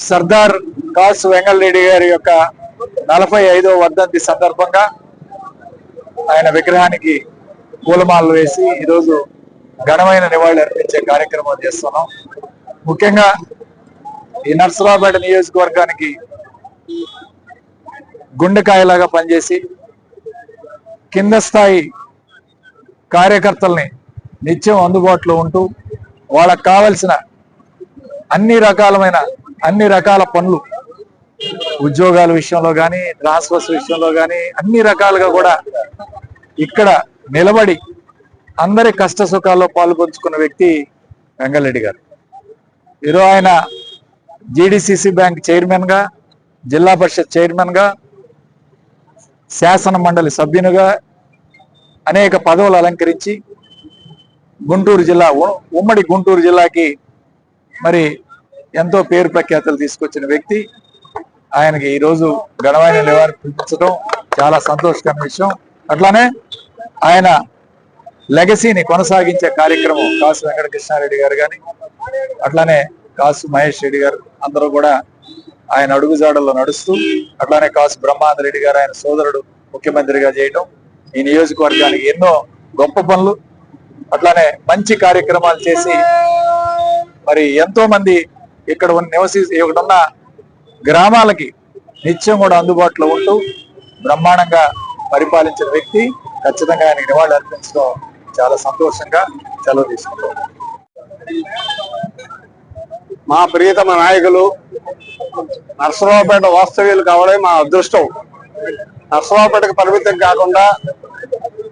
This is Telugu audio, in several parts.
సర్దార్ కాసు వెంగళరెడ్డి గారి యొక్క 45వ వర్ధంతి సందర్భంగా ఆయన విగ్రహానికి పూలమాలలు వేసి ఈరోజు ఘనమైన నివాళులు అర్పించే కార్యక్రమం చేస్తున్నాం. ముఖ్యంగా ఈ నర్సరావుపేట నియోజకవర్గానికి గుండెకాయలాగా పనిచేసి కింద స్థాయి కార్యకర్తల్ని నిత్యం అందుబాటులో ఉంటూ వాళ్ళకు కావలసిన అన్ని రకాల పనులు, ఉద్యోగాల విషయంలో కానీ, ట్రాన్స్ఫర్స్ విషయంలో కానీ అన్ని రకాలుగా కూడా ఇక్కడ నిలబడి అందరి కష్ట సుఖాల్లో పాల్పంచుకున్న వ్యక్తి వెంగళరెడ్డి గారు. ఈరోజు ఆయన జీడీసీసీ బ్యాంక్ చైర్మన్గా, జిల్లా పరిషత్ చైర్మన్గా, శాసన మండలి సభ్యునిగా అనేక పదవులు అలంకరించి గుంటూరు జిల్లా, ఉమ్మడి గుంటూరు జిల్లాకి మరి ఎంతో పేరు ప్రఖ్యాతలు తీసుకొచ్చిన వ్యక్తి. ఆయనకి ఈరోజు ఘనమైన నివాళులు అర్పించడం చాలా సంతోషకరమైన విషయం. అట్లానే ఆయన లెగసీని కొనసాగించే కార్యక్రమం కాసు వెంకటకృష్ణారెడ్డి గారు కానీ, అట్లానే కాసు మహేష్ రెడ్డి గారు అందరూ కూడా ఆయన అడుగుజాడల్లో నడుస్తూ, అట్లానే కాసు బ్రహ్మానందరెడ్డి గారు ఆయన సోదరుడు ముఖ్యమంత్రిగా చేయడం, ఈ నియోజకవర్గానికి ఎన్నో గొప్ప పనులు, అట్లానే మంచి కార్యక్రమాలు చేసి మరి ఎంతో మంది ఇక్కడ ఉన్న గ్రామాలకి నిత్యం కూడా అందుబాటులో ఉంటూ బ్రహ్మాండంగా పరిపాలించిన వ్యక్తి. ఖచ్చితంగా ఆయనకి నివాళులు అర్పించడం చాలా సంతోషంగా సెలవు తీసుకుంటాం. మా ప్రియతమ నాయకులు నర్సరావుపేట వాస్తవ్యులు కావడం మా అదృష్టం. నర్సరావుపేటకు పరిమితం కాకుండా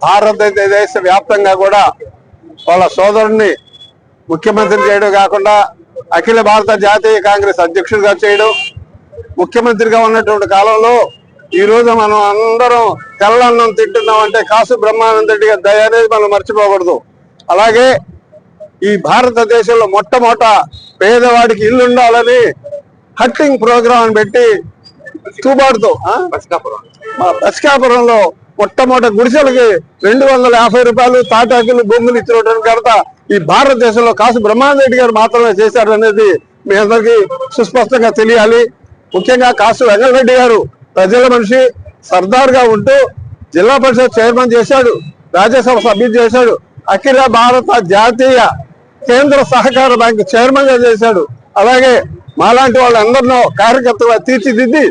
భారతదేశ వ్యాప్తంగా కూడా వాళ్ళ సోదరుడిని ముఖ్యమంత్రి చేయడం కాకుండా అఖిల భారత జాతీయ కాంగ్రెస్ అధ్యక్షుడిగా చేయడం, ముఖ్యమంత్రిగా ఉన్నటువంటి కాలంలో ఈ రోజు మనం అందరం తెల్లన్నం తింటున్నాం అంటే కాసు బ్రహ్మానందరెడ్డి గారి దయ అనేది మనం మర్చిపోకూడదు. అలాగే ఈ భారతదేశంలో మొట్టమొదట పేదవాడికి ఇల్లు ఉండాలని హట్టింగ్ ప్రోగ్రాం అని పెట్టి తూబాడుతూ మా బస్కాపురంలో మొట్టమొదటి గుడిసెలకి 250 రూపాయలు తాటాకులు భూములు ఇచ్చినటువంటి ఘనత ఈ భారతదేశంలో కాసు బ్రహ్మానందరెడ్డి గారు మాత్రమే చేశారు అనేది మీ అందరికీ సుస్పష్టంగా తెలియాలి. ముఖ్యంగా కాసు వెంగళరెడ్డి గారు ప్రజల మనిషి, సర్దార్ గా ఉంటూ జిల్లా పరిషత్ చైర్మన్ చేశాడు, రాజ్యసభ సభ్యులు చేశాడు, అఖిల భారత జాతీయ కేంద్ర సహకార బ్యాంకు చైర్మన్ గా చేశాడు. అలాగే మాలాంటి వాళ్ళందరినో కార్యకర్తగా తీర్చిదిద్ది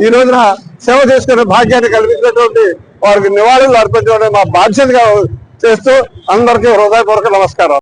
ఈ రోజున సేవ చేసుకునే భాగ్యాన్ని కల్పించినటువంటి వారికి నివాళులు అర్పించడం మా బాధ్యతగా చేస్తూ అందరికీ హృదయపూర్వక నమస్కారం.